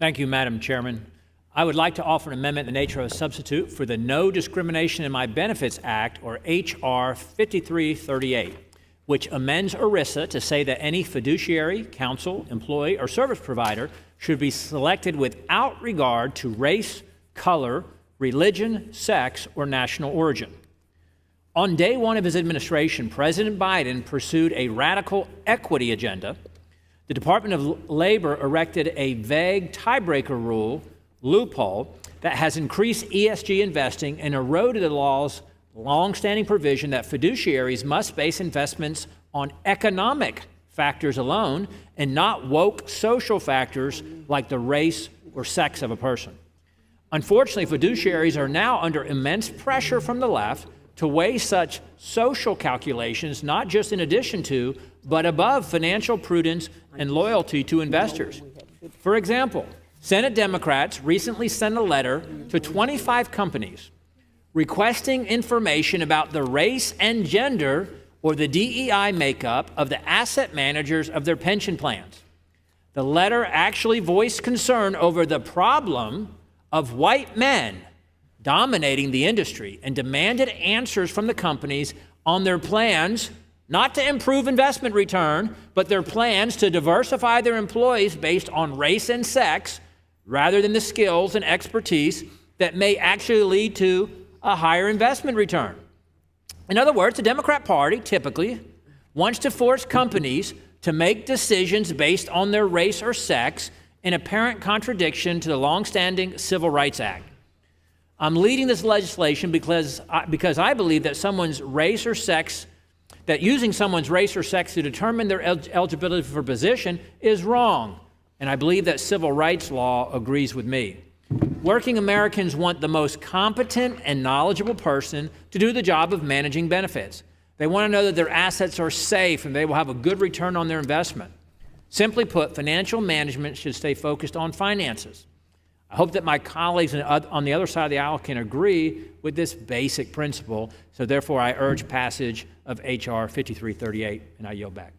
Thank you, Madam Chairman. I would like to offer an amendment in the nature of a substitute for the No Discrimination in My Benefits Act, or H.R. 5338, which amends ERISA to say that any fiduciary, counsel, employee, or service provider should be selected without regard to race, color, religion, sex, or national origin. On day one of his administration, President Biden pursued a radical equity agenda. The Department of Labor erected a vague tiebreaker rule loophole that has increased ESG investing and eroded the law's long-standing provision that fiduciaries must base investments on economic factors alone and not woke social factors like the race or sex of a person. Unfortunately, fiduciaries are now under immense pressure from the left to weigh such social calculations not just in addition to, but above financial prudence and loyalty to investors. For example, Senate Democrats recently sent a letter to 25 companies requesting information about the race and gender or the DEI makeup of the asset managers of their pension plans. The letter actually voiced concern over the problem of white men dominating the industry and demanded answers from the companies on their plans not to improve investment return, but their plans to diversify their employees based on race and sex rather than the skills and expertise that may actually lead to a higher investment return. In other words, the Democrat Party typically wants to force companies to make decisions based on their race or sex, in apparent contradiction to the longstanding Civil Rights Act. I'm leading this legislation because I believe that using someone's race or sex to determine their eligibility for a position is wrong, and I believe that civil rights law agrees with me. Working Americans want the most competent and knowledgeable person to do the job of managing benefits. They want to know that their assets are safe and they will have a good return on their investment. Simply put, financial management should stay focused on finances. I hope that my colleagues on the other side of the aisle can agree with this basic principle, so therefore I urge passage of H.R. 5338, and I yield back.